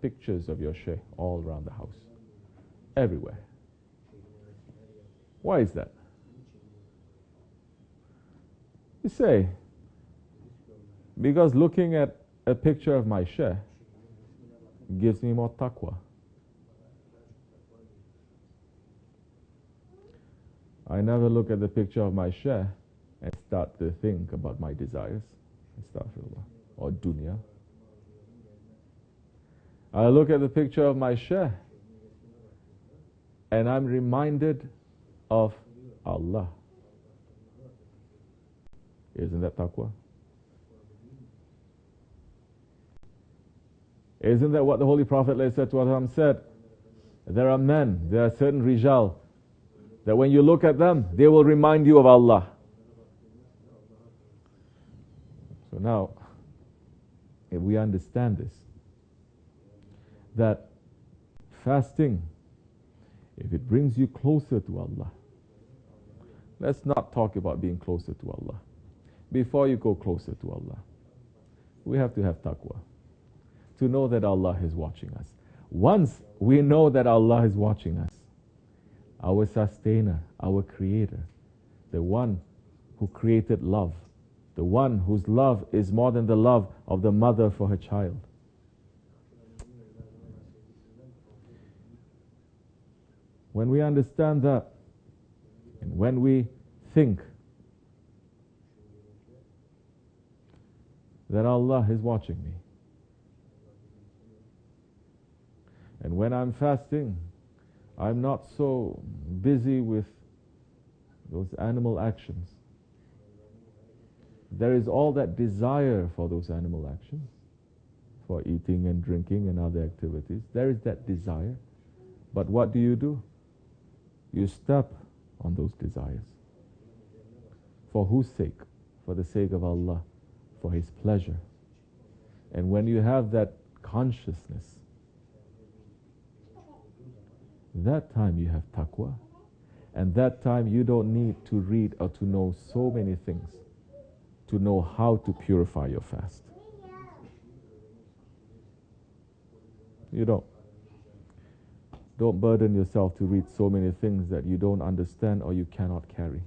pictures of your Sheikh all around the house, everywhere. Why is that? You say, because looking at a picture of my Sheikh gives me more taqwa. I never look at the picture of my Sheikh and start to think about my desires, astaghfirullah, or dunya. I look at the picture of my Sheikh and I'm reminded of Allah. Isn't that taqwa? Isn't that what the Holy Prophet ﷺ said? There are men, there are certain rijal, that when you look at them, they will remind you of Allah. So now, if we understand this, that fasting, if it brings you closer to Allah, let's not talk about being closer to Allah. Before you go closer to Allah, we have to have taqwa, to know that Allah is watching us. Once we know that Allah is watching us, our sustainer, our creator, the one who created love, the one whose love is more than the love of the mother for her child. When we understand that, and when we think that Allah is watching me, and when I'm fasting, I'm not so busy with those animal actions. There is all that desire for those animal actions, for eating and drinking and other activities. There is that desire. But what do? You step on those desires. For whose sake? For the sake of Allah, for His pleasure. And when you have that consciousness, that time you have taqwa, and that time you don't need to read or to know so many things to know how to purify your fast. You don't. Don't burden yourself to read so many things that you don't understand or you cannot carry.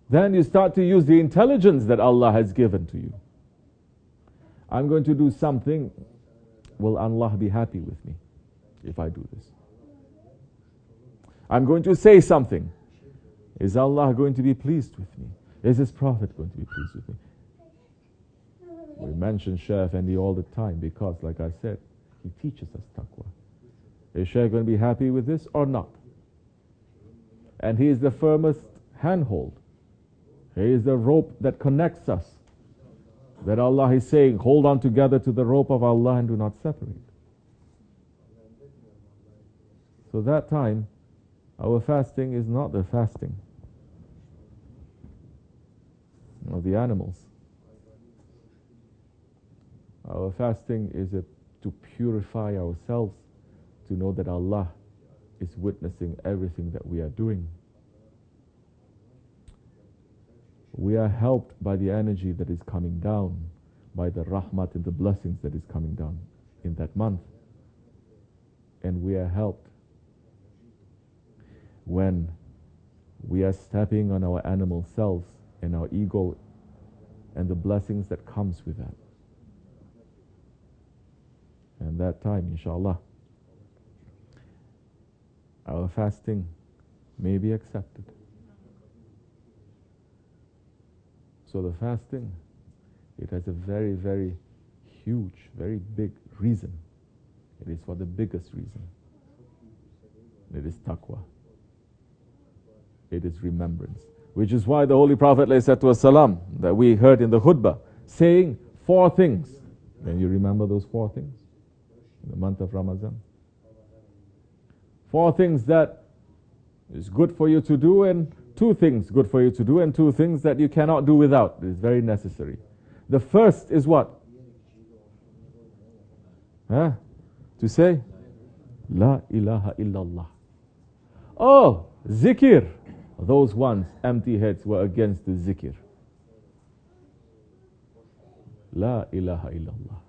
Then you start to use the intelligence that Allah has given to you. I'm going to do something. Will Allah be happy with me if I do this? I'm going to say something. Is Allah going to be pleased with me? Is His Prophet going to be pleased with me? We mention Sheikh Effendi all the time because, like I said, he teaches us taqwa. Is Sheikh going to be happy with this or not? And he is the firmest handhold. He is the rope that connects us. That Allah is saying, hold on together to the rope of Allah and do not separate. So that time, our fasting is not the fasting of the animals. Our fasting is to purify ourselves, to know that Allah is witnessing everything that we are doing. We are helped by the energy that is coming down, by the rahmat and the blessings that is coming down in that month. And we are helped when we are stepping on our animal selves and our ego and the blessings that comes with that. And that time, inshallah, our fasting may be accepted. So the fasting, it has a very, very huge, very big reason. It is for the biggest reason. It is taqwa. It is remembrance. Which is why the Holy Prophet ﷺ, that we heard in the khutbah, saying 4 things. Can you remember those 4 things? In the month of Ramadan. 4 things that is good for you to do, and 2 things good for you to do, and 2 things that you cannot do without. It is very necessary. The first is what? To say, La ilaha illallah. Oh, zikr. Those ones, empty heads, were against the zikr. La ilaha illallah.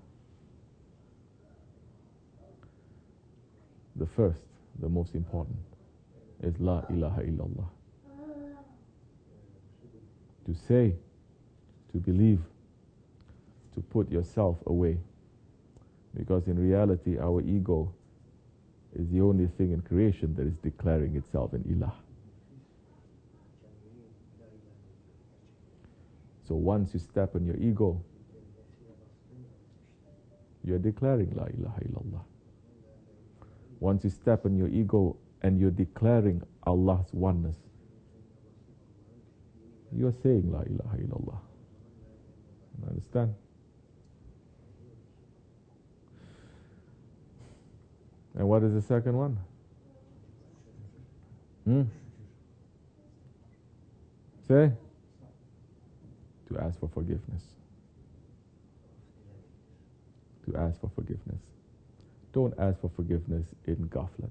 the first, the most important, is La ilaha illallah. To say, to believe, to put yourself away. Because in reality, our ego is the only thing in creation that is declaring itself an ilah. So once you step on your ego, you're declaring La ilaha illallah. Once you step on your ego and you're declaring Allah's oneness, you're saying La ilaha illallah. You understand? And what is the second one? Say? To ask for forgiveness. To ask for forgiveness. Don't ask for forgiveness in ghaflat.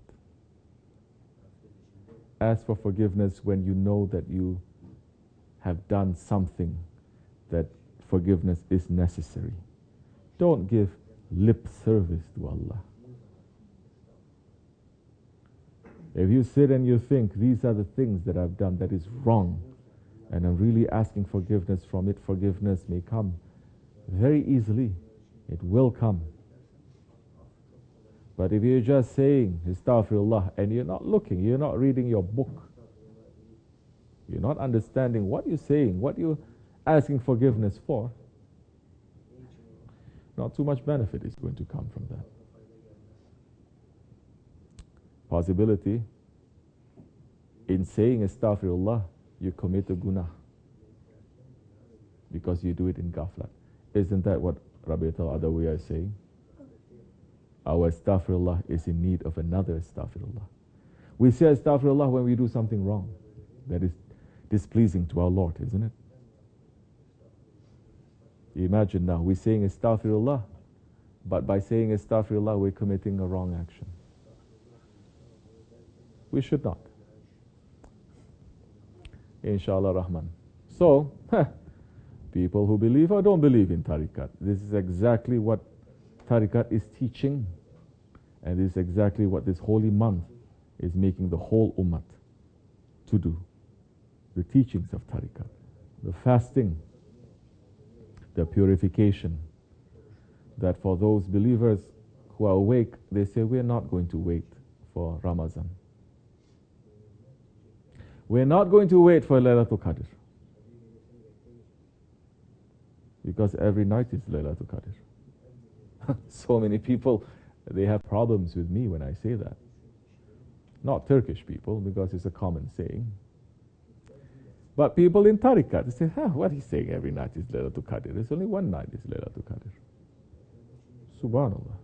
Ask for forgiveness when you know that you have done something that forgiveness is necessary. Don't give lip service to Allah. If you sit and you think, these are the things that I've done that is wrong, and I'm really asking forgiveness from it, forgiveness may come very easily. It will come. But if you're just saying, Astaghfirullah, and you're not looking, you're not reading your book, you're not understanding what you're saying, what you're asking forgiveness for, not too much benefit is going to come from that. Possibility, in saying Astaghfirullah, you commit a guna because you do it in ghaflat. Isn't that what Rabi'at al-Adawiyya is saying? Our Astaghfirullah is in need of another Astaghfirullah. We say Astaghfirullah when we do something wrong that is displeasing to our Lord, isn't it? Imagine now, we're saying Astaghfirullah, but by saying Astaghfirullah, we're committing a wrong action. We should not. Inshallah Rahman. So, people who believe or don't believe in tariqat, this is exactly what tariqat is teaching, and this is exactly what this holy month is making the whole ummah to do. The teachings of tariqat, the fasting, the purification, that for those believers who are awake, they say, we're not going to wait for Ramadan. We're not going to wait for Laylatul Qadr. Because every night is Laylatul Qadr. So many people, they have problems with me when I say that. Not Turkish people, because it's a common saying. But people in tariqat, they say, what he's saying every night is Laylatul Qadr. There's only one night is Laylatul Qadr. Subhanallah.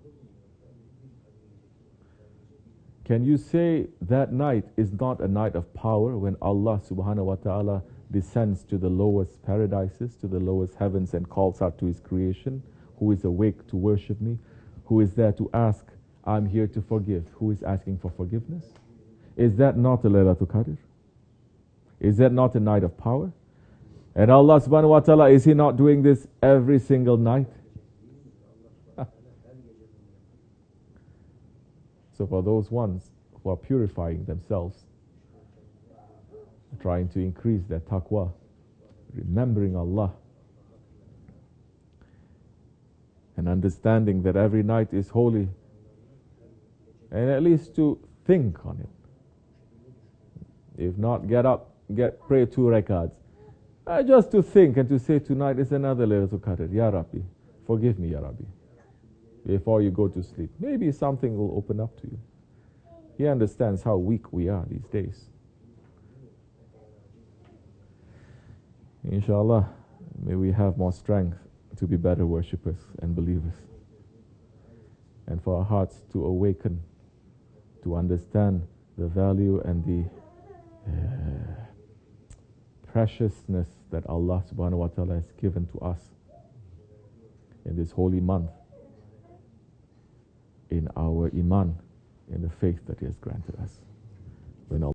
Can you say that night is not a night of power when Allah subhanahu wa ta'ala descends to the lowest paradises, to the lowest heavens, and calls out to his creation, who is awake to worship me, who is there to ask, I'm here to forgive. Who is asking for forgiveness? Is that not a Laylatul Qadr? Is that not a night of power? And Allah subhanahu wa ta'ala, is he not doing this every single night? So for those ones who are purifying themselves, trying to increase their taqwa, remembering Allah, and understanding that every night is holy, and at least to think on it. If not, get up, pray 2 rakats. Just to think and to say, tonight is another Laylatul Qadr. Ya Rabbi, forgive me, Ya Rabbi. Before you go to sleep, maybe something will open up to you. He understands how weak we are these days. Inshallah, may we have more strength to be better worshippers and believers, and for our hearts to awaken, to understand the value and the preciousness that Allah subhanahu wa ta'ala has given to us in this holy month, in our iman, in the faith that he has granted us. When Allah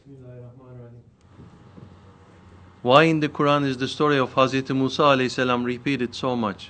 BismillahirRahmanirRahim. Why in the Quran is the story of Hazreteri Musa alayhi salam repeated so much?